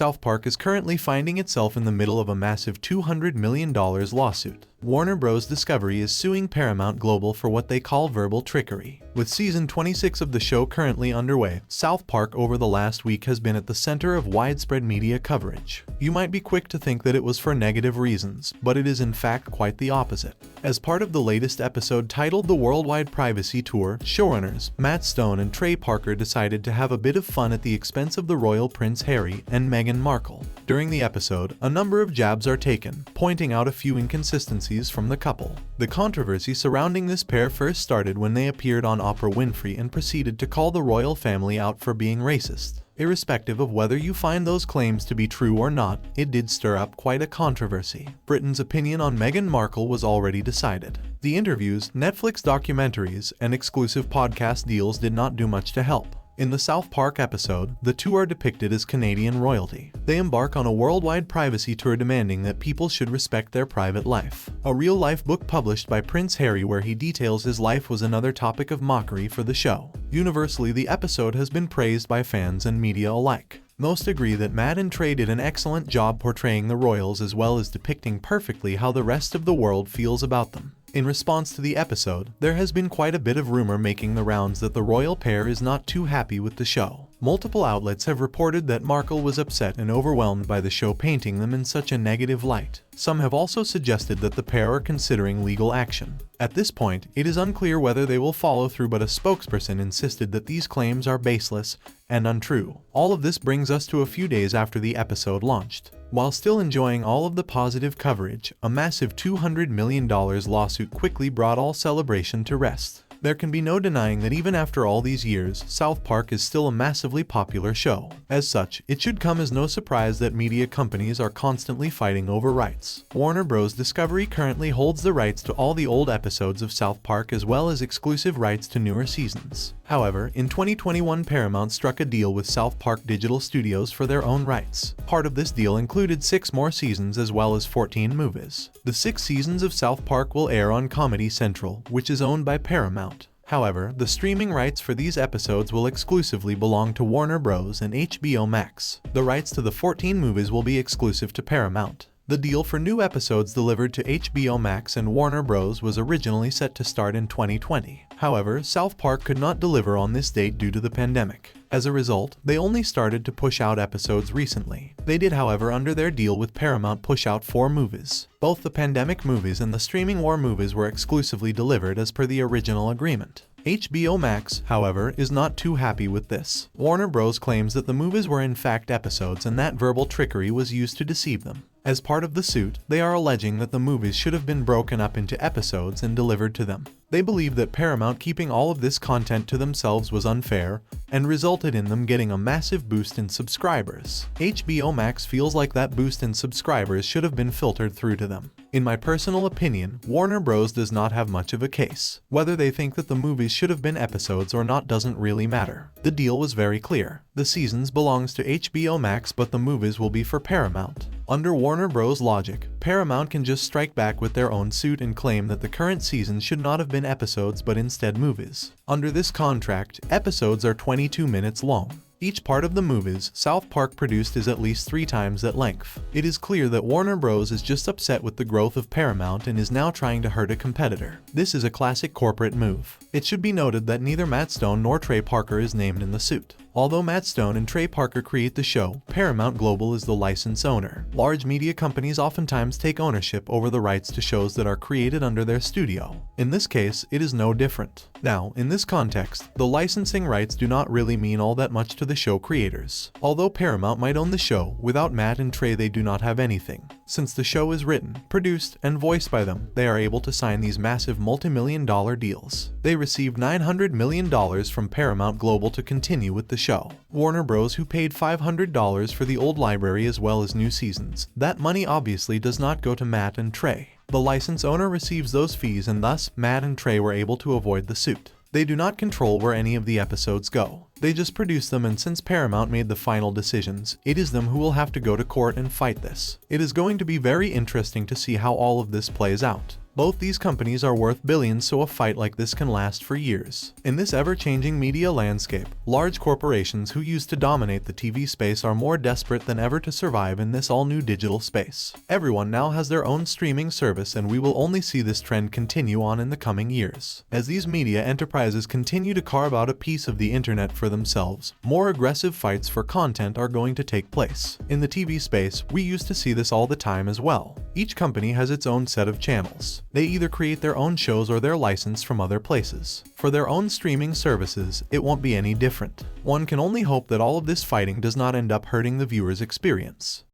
South Park is currently finding itself in the middle of a massive $200 million lawsuit. Warner Bros. Discovery is suing Paramount Global for what they call verbal trickery. With season 26 of the show currently underway, South Park over the last week has been at the center of widespread media coverage. You might be quick to think that it was for negative reasons, but it is in fact quite the opposite. As part of the latest episode titled The Worldwide Privacy Tour, showrunners Matt Stone and Trey Parker decided to have a bit of fun at the expense of the royal Prince Harry and Meghan Markle. During the episode, a number of jabs are taken, pointing out a few inconsistencies from the couple. The controversy surrounding this pair first started when they appeared on Oprah Winfrey and proceeded to call the royal family out for being racist. Irrespective of whether you find those claims to be true or not, it did stir up quite a controversy. Britain's opinion on Meghan Markle was already decided. The interviews, Netflix documentaries, and exclusive podcast deals did not do much to help. In the South Park episode, the two are depicted as Canadian royalty. They embark on a worldwide privacy tour demanding that people should respect their private life. A real-life book published by Prince Harry where he details his life was another topic of mockery for the show. Universally, the episode has been praised by fans and media alike. Most agree that Matt and Trey did an excellent job portraying the royals as well as depicting perfectly how the rest of the world feels about them. In response to the episode, there has been quite a bit of rumor making the rounds that the royal pair is not too happy with the show. Multiple outlets have reported that Markle was upset and overwhelmed by the show painting them in such a negative light. Some have also suggested that the pair are considering legal action. At this point, it is unclear whether they will follow through, but a spokesperson insisted that these claims are baseless and untrue. All of this brings us to a few days after the episode launched. While still enjoying all of the positive coverage, a massive $200 million lawsuit quickly brought all celebration to rest. There can be no denying that even after all these years, South Park is still a massively popular show. As such, it should come as no surprise that media companies are constantly fighting over rights. Warner Bros. Discovery currently holds the rights to all the old episodes of South Park as well as exclusive rights to newer seasons. However, in 2021, Paramount struck a deal with South Park Digital Studios for their own rights. Part of this deal included 6 more seasons as well as 14 movies. The 6 seasons of South Park will air on Comedy Central, which is owned by Paramount. However, the streaming rights for these episodes will exclusively belong to Warner Bros. And HBO Max. The rights to the 14 movies will be exclusive to Paramount. The deal for new episodes delivered to HBO Max and Warner Bros. Was originally set to start in 2020. However, South Park could not deliver on this date due to the pandemic. As a result, they only started to push out episodes recently. They did, however, under their deal with Paramount, push out 4 movies. Both the pandemic movies and the streaming war movies were exclusively delivered as per the original agreement. HBO Max, however, is not too happy with this. Warner Bros. Claims that the movies were in fact episodes and that verbal trickery was used to deceive them. As part of the suit, they are alleging that the movies should have been broken up into episodes and delivered to them. They believe that Paramount keeping all of this content to themselves was unfair and resulted in them getting a massive boost in subscribers. HBO Max feels like that boost in subscribers should have been filtered through to them. In my personal opinion, Warner Bros. Does not have much of a case. Whether they think that the movies should have been episodes or not doesn't really matter. The deal was very clear. The seasons belongs to HBO Max, but the movies will be for Paramount. Under Warner Bros. Logic, Paramount can just strike back with their own suit and claim that the current seasons should not have been episodes but instead movies. Under this contract, episodes are 22 minutes long. Each part of the movies South Park produced is at least 3 times that length. It is clear that Warner Bros. Is just upset with the growth of Paramount and is now trying to hurt a competitor. This is a classic corporate move. It should be noted that neither Matt Stone nor Trey Parker is named in the suit. Although Matt Stone and Trey Parker create the show, Paramount Global is the license owner. Large media companies oftentimes take ownership over the rights to shows that are created under their studio. In this case, it is no different. Now, in this context, the licensing rights do not really mean all that much to the show creators. Although Paramount might own the show, without Matt and Trey they do not have anything. Since the show is written, produced, and voiced by them, they are able to sign these massive multi-million-dollar deals. They received $900 million from Paramount Global to continue with the show. Warner Bros., who paid $500 for the old library as well as new seasons. That money obviously does not go to Matt and Trey. The license owner receives those fees and thus Matt and Trey were able to avoid the suit. They do not control where any of the episodes go. They just produce them, and since Paramount made the final decisions, it is them who will have to go to court and fight this. It is going to be very interesting to see how all of this plays out. Both these companies are worth billions, so a fight like this can last for years. In this ever-changing media landscape, large corporations who used to dominate the TV space are more desperate than ever to survive in this all-new digital space. Everyone now has their own streaming service, and we will only see this trend continue on in the coming years. As these media enterprises continue to carve out a piece of the internet for themselves, more aggressive fights for content are going to take place. In the TV space, we used to see this all the time as well. Each company has its own set of channels. They either create their own shows or they're licensed from other places. For their own streaming services, it won't be any different. One can only hope that all of this fighting does not end up hurting the viewer's experience.